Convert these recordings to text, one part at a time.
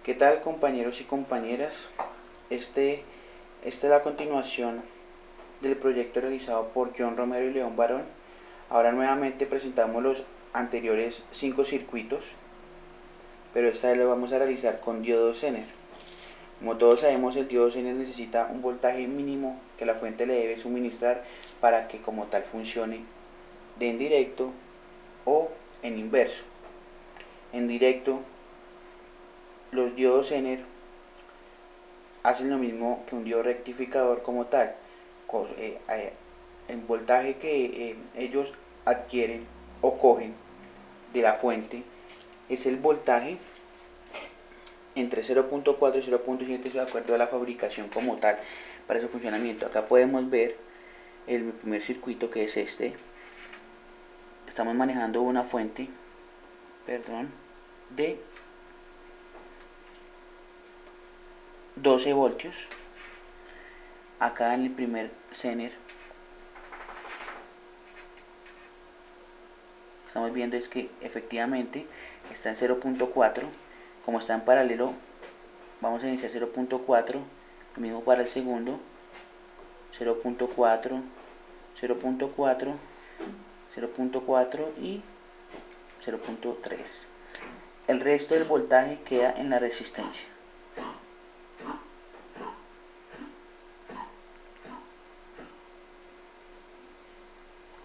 ¿Qué tal, compañeros y compañeras? Esta es la continuación del proyecto realizado por John Romero y León Barón. Ahora nuevamente presentamos los anteriores 5 circuitos, pero esta vez lo vamos a realizar con diodo Zener. Como todos sabemos, el diodo Zener necesita un voltaje mínimo que la fuente le debe suministrar para que como tal funcione de en directo o en inverso. En directo, los diodos Zener hacen lo mismo que un diodo rectificador como tal. El voltaje que ellos adquieren o cogen de la fuente es el voltaje entre 0.4 y 0.7 de acuerdo a la fabricación como tal para su funcionamiento. Acá podemos ver el primer circuito, que es este. Estamos manejando una fuente, de 12 voltios. Acá en el primer Zener estamos viendo es que efectivamente está en 0.4. Como está en paralelo, vamos a iniciar 0.4, lo mismo para el segundo, 0.4, 0.4, 0.4 y 0.3. El resto del voltaje queda en la resistencia.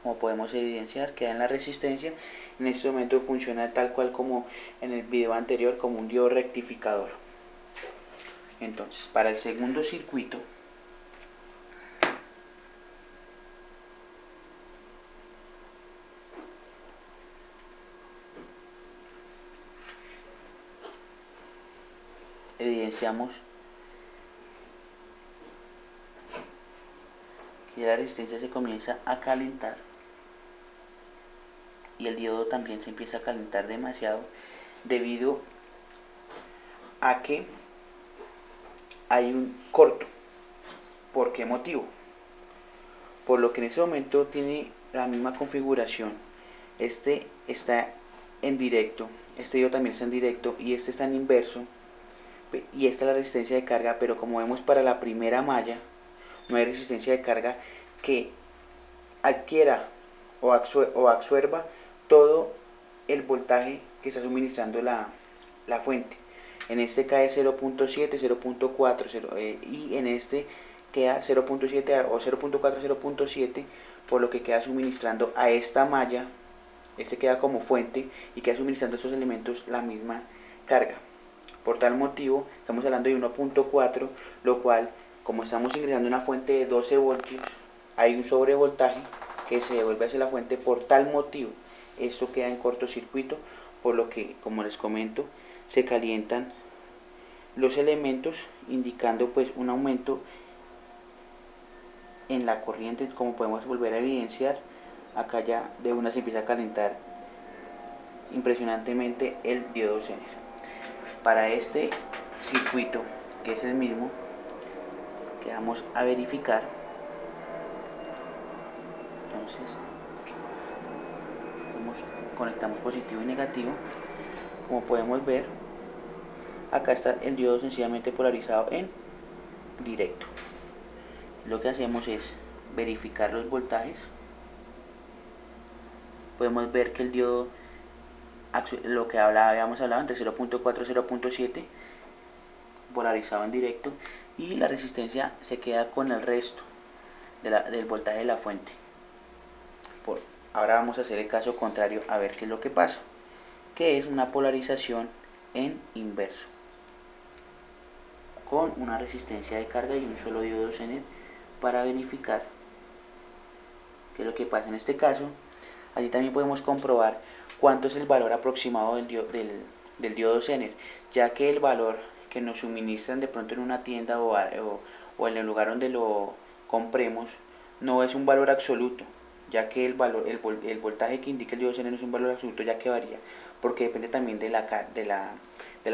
Como podemos evidenciar, queda en la resistencia. En este momento funciona tal cual como en el video anterior, como un diodo rectificador. Entonces, para el segundo circuito, evidenciamos que la resistencia se comienza a calentar y el diodo también se empieza a calentar demasiado debido a que hay un corto. ¿Por qué motivo? Por lo que en ese momento tiene la misma configuración. Este está en directo, este diodo también está en directo y este está en inverso, y esta es la resistencia de carga, pero como vemos para la primera malla no hay resistencia de carga que adquiera o absorba todo el voltaje que está suministrando la fuente. En este cae 0.7, 0.4 y en este queda 0.7 o 0.4, 0.7, por lo que queda suministrando a esta malla, este queda como fuente y queda suministrando a estos elementos la misma carga. Por tal motivo estamos hablando de 1.4, lo cual, como estamos ingresando una fuente de 12 voltios, hay un sobrevoltaje que se devuelve hacia la fuente. Por tal motivo esto queda en cortocircuito, por lo que, como les comento, se calientan los elementos, indicando pues un aumento en la corriente. Como podemos volver a evidenciar, acá ya de una se empieza a calentar impresionantemente el diodo Zener. Para este circuito, que es el mismo que vamos a verificar, entonces conectamos positivo y negativo. Como podemos ver, acá está el diodo sencillamente polarizado en directo. Lo que hacemos es verificar los voltajes. Podemos ver que el diodo, lo que habíamos hablado, entre 0.4 y 0.7, polarizado en directo, y la resistencia se queda con el resto del voltaje de la fuente. Ahora vamos a hacer el caso contrario, a ver qué es lo que pasa, que es una polarización en inverso, con una resistencia de carga y un solo diodo Zener, para verificar qué es lo que pasa en este caso. Allí también podemos comprobar cuánto es el valor aproximado del diodo Zener, ya que el valor que nos suministran de pronto en una tienda o en el lugar donde lo compremos no es un valor absoluto, ya que el voltaje que indica el diodo Zener no es un valor absoluto, ya que varía, porque depende también de la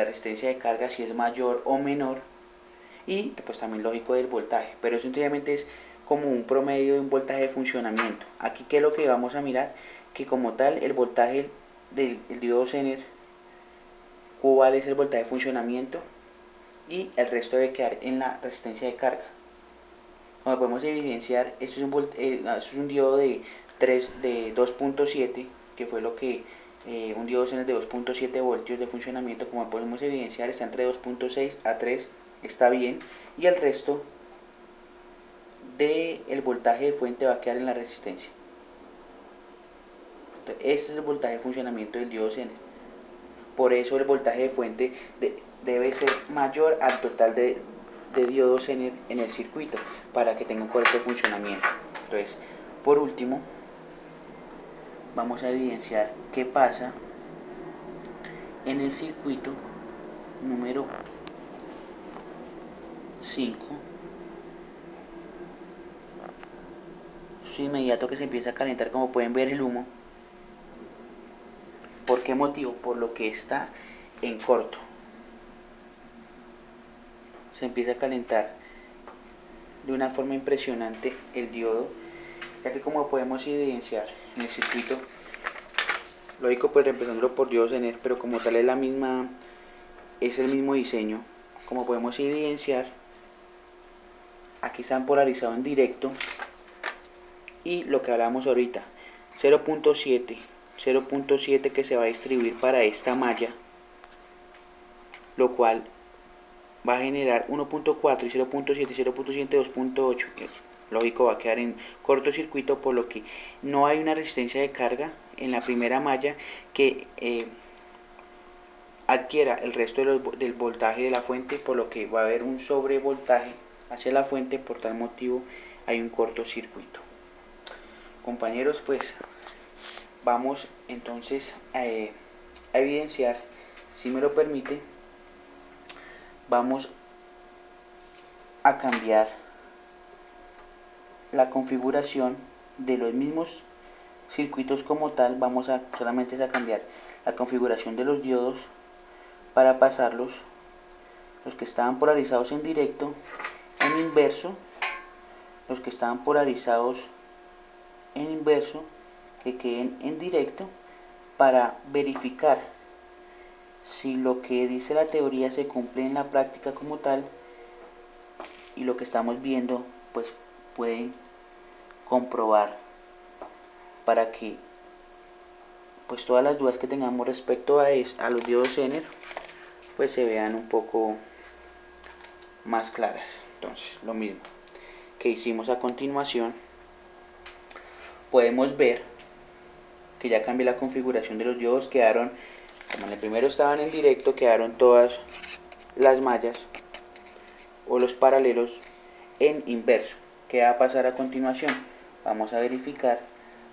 resistencia de carga, si es mayor o menor, y pues también lógico del voltaje, pero eso sencillamente es como un promedio de un voltaje de funcionamiento. Aquí, ¿qué es lo que vamos a mirar? Que como tal el voltaje del diodo Zener, ¿cuál es el voltaje de funcionamiento? y el resto debe quedar en la resistencia de carga. Como podemos evidenciar, esto es un diodo de 2.7, que fue lo que un diodo Zener de 2.7 voltios de funcionamiento, como podemos evidenciar, está entre 2.6 a 3, está bien, y el resto del voltaje de fuente va a quedar en la resistencia. Entonces, este es el voltaje de funcionamiento del diodo Zener. Por eso el voltaje de fuente debe ser mayor al total de diodos Zener en el circuito, para que tenga un correcto funcionamiento. Entonces, por último, vamos a evidenciar qué pasa en el circuito número 5. Es inmediato que se empieza a calentar, como pueden ver, el humo. ¿Por qué motivo? Por lo que está en corto. Se empieza a calentar de una forma impresionante el diodo, ya que, como podemos evidenciar en el circuito, lógico, pues reemplazándolo por diodo Zener, pero como tal es el mismo diseño. Como podemos evidenciar, aquí están polarizados en directo, y lo que hablamos ahorita, 0.7 que se va a distribuir para esta malla, lo cual va a generar 1.4 y 0.7 y 0.7 2.8. Lógico, va a quedar en cortocircuito, por lo que no hay una resistencia de carga en la primera malla que adquiera el resto del voltaje de la fuente, por lo que va a haber un sobrevoltaje hacia la fuente. Por tal motivo hay un cortocircuito. Compañeros, pues vamos entonces a evidenciar, si me lo permite, vamos a cambiar la configuración de los mismos circuitos como tal. Vamos a solamente a cambiar la configuración de los diodos para pasarlos, los que estaban polarizados en directo, en inverso, los que estaban polarizados en inverso, que queden en directo, para verificar si lo que dice la teoría se cumple en la práctica como tal, y lo que estamos viendo pues pueden comprobar, para que pues todas las dudas que tengamos respecto a los diodos Zener pues se vean un poco más claras. Entonces, lo mismo que hicimos a continuación, podemos ver que ya cambié la configuración de los diodos. Quedaron, como en el primero estaban en directo, quedaron todas las mallas o los paralelos en inverso. ¿Qué va a pasar a continuación? Vamos a verificar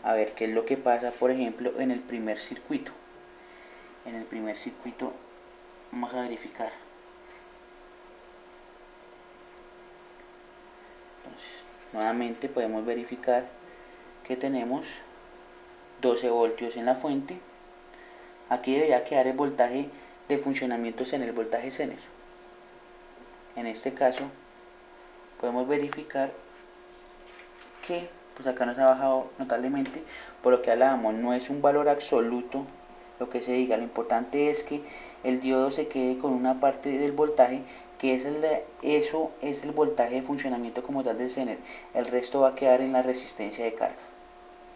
a ver qué es lo que pasa, por ejemplo, en el primer circuito. En el primer circuito vamos a verificar. Entonces, nuevamente podemos verificar que tenemos 12 voltios en la fuente. Aquí debería quedar el voltaje de funcionamiento Zener, el voltaje Zener. En este caso podemos verificar que pues acá nos ha bajado notablemente, por lo que hablábamos, no es un valor absoluto lo que se diga. Lo importante es que el diodo se quede con una parte del voltaje, que eso es el voltaje de funcionamiento como tal del Zener. El resto va a quedar en la resistencia de carga.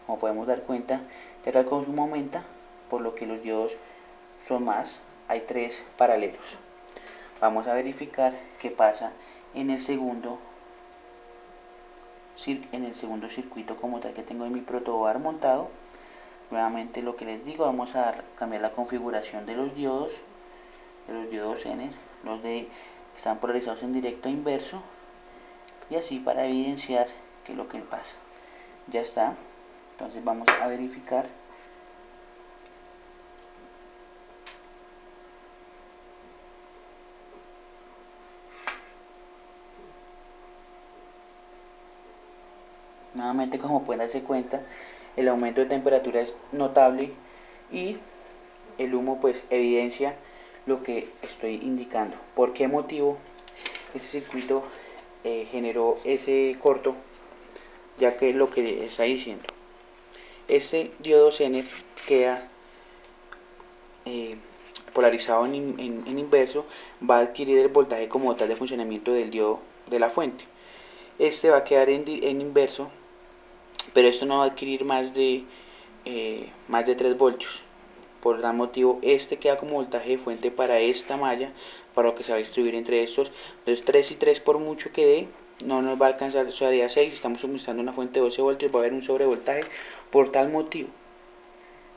Como podemos dar cuenta, ya que el consumo aumenta, por lo que los diodos son más. Hay 3 paralelos. Vamos a verificar qué pasa en el segundo circuito como tal que tengo en mi protobar montado. Nuevamente, lo que les digo, vamos a cambiar la configuración de los diodos Zener, los que están polarizados en directo e inverso, y así para evidenciar qué es lo que pasa. Ya está. Entonces vamos a verificar. Nuevamente, como pueden darse cuenta, el aumento de temperatura es notable, y el humo pues evidencia lo que estoy indicando. ¿Por qué motivo este circuito generó ese corto? Ya que lo que está diciendo, este diodo Zener queda polarizado en inverso, va a adquirir el voltaje como tal de funcionamiento del diodo de la fuente. Este va a quedar en inverso, pero esto no va a adquirir más de 3 voltios. Por tal motivo, este queda como voltaje de fuente para esta malla, para lo que se va a distribuir entre estos. Entonces 3 y 3, por mucho que dé, no nos va a alcanzar, eso haría 6. Estamos suministrando una fuente de 12 voltios, va a haber un sobrevoltaje. Por tal motivo,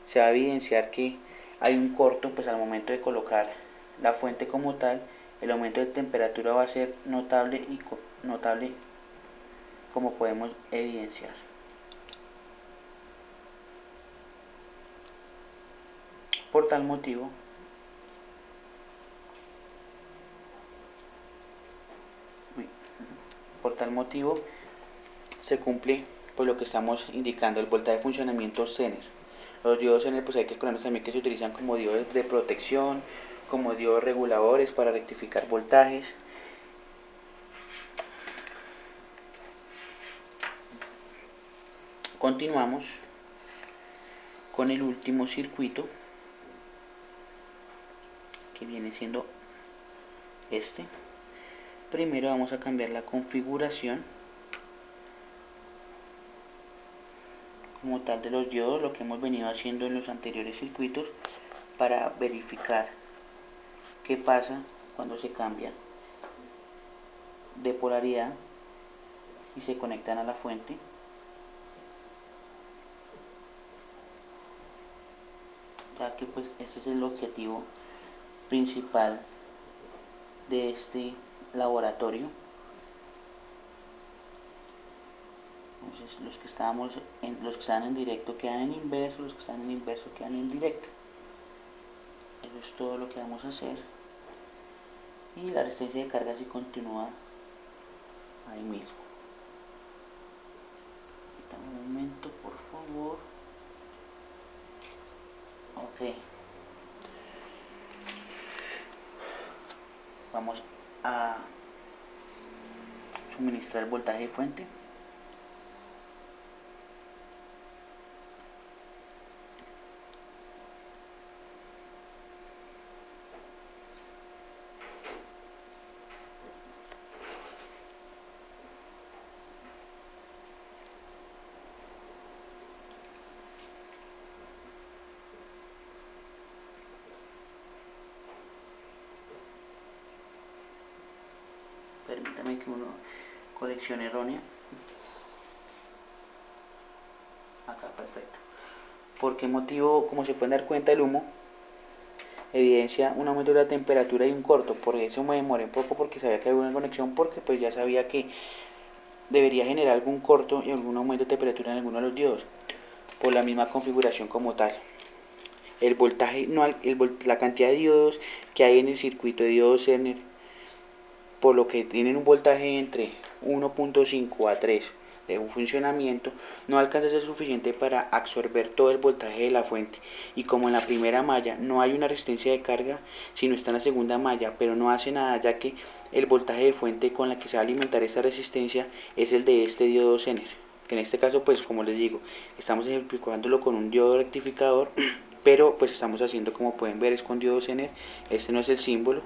se va a evidenciar que hay un corto, pues al momento de colocar la fuente como tal, el aumento de temperatura va a ser notable como podemos evidenciar. Por tal motivo, se cumple pues lo que estamos indicando, el voltaje de funcionamiento Zener. Los diodos Zener, pues hay que recordar también que se utilizan como diodos de protección, como diodos reguladores para rectificar voltajes. Continuamos con el último circuito, que viene siendo este. Primero vamos a cambiar la configuración como tal de los diodos, lo que hemos venido haciendo en los anteriores circuitos, para verificar qué pasa cuando se cambian de polaridad y se conectan a la fuente. Ya que pues ese es el objetivo principal de este laboratorio. Entonces los que están en directo quedan en inverso, los que están en inverso quedan en directo. Eso es todo lo que vamos a hacer. Y la resistencia de carga sí continúa ahí mismo. Un momento, por favor. Ok. Vamos a suministrar el voltaje de fuente. Permítame que uno colección errónea. Acá, perfecto. ¿Por qué motivo? Como se pueden dar cuenta, el humo evidencia un aumento de la temperatura y un corto. Por eso me demoré un poco, porque sabía que había una conexión, porque pues ya sabía que debería generar algún corto y algún aumento de temperatura en alguno de los diodos, por la misma configuración como tal. El voltaje, no, la cantidad de diodos que hay en el circuito de diodos Zener, por lo que tienen un voltaje entre 1.5 a 3 de un funcionamiento, no alcanza a ser suficiente para absorber todo el voltaje de la fuente. Y como en la primera malla no hay una resistencia de carga, sino está en la segunda malla, pero no hace nada, ya que el voltaje de fuente con la que se va a alimentar esta resistencia es el de este diodo Zener, que en este caso, pues como les digo, estamos ejemplificándolo con un diodo rectificador, pero pues estamos haciendo, como pueden ver, es con diodo Zener. Este no es el símbolo,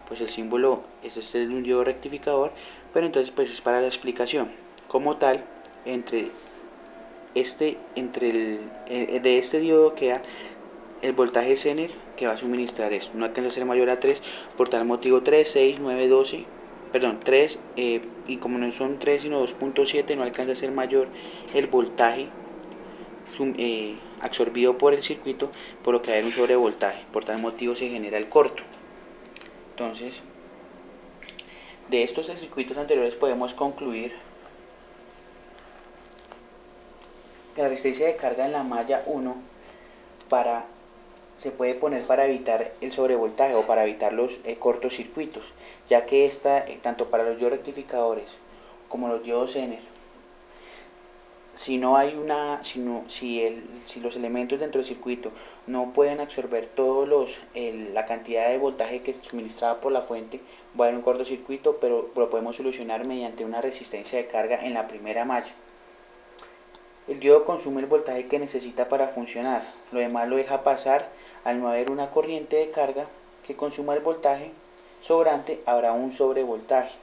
pues el símbolo es este de un diodo rectificador, pero entonces pues es para la explicación. Como tal, de este diodo queda el voltaje Zener que va a suministrar eso. No alcanza a ser mayor a 3, por tal motivo 3, 6, 9, 12, perdón, 3, y como no son 3 sino 2.7, no alcanza a ser mayor el voltaje absorbido por el circuito, por lo que hay un sobrevoltaje. Por tal motivo se genera el corto. Entonces, de estos circuitos anteriores podemos concluir que la resistencia de carga en la malla 1 se puede poner para evitar el sobrevoltaje o para evitar los cortocircuitos, ya que esta, tanto para los diodos rectificadores como los diodos Zener, si los elementos dentro del circuito no pueden absorber la cantidad de voltaje que es suministrada por la fuente, va a haber un cortocircuito, pero lo podemos solucionar mediante una resistencia de carga en la primera malla. El diodo consume el voltaje que necesita para funcionar, lo demás lo deja pasar Al no haber una corriente de carga que consuma el voltaje sobrante, habrá un sobrevoltaje.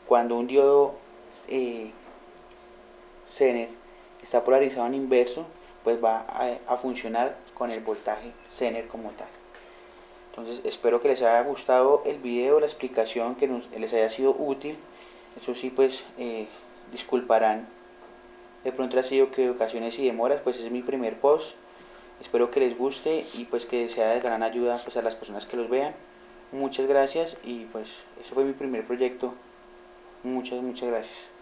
Cuando un diodo Zener está polarizado en inverso, pues va a funcionar con el voltaje Zener como tal. Entonces espero que les haya gustado el video, la explicación, que les haya sido útil. Eso sí, pues disculparán de pronto ha sido que ocasiones y demoras, pues es mi primer post. Espero que les guste y pues que sea de gran ayuda pues a las personas que los vean. Muchas gracias y pues eso fue mi primer proyecto. Muchas gracias.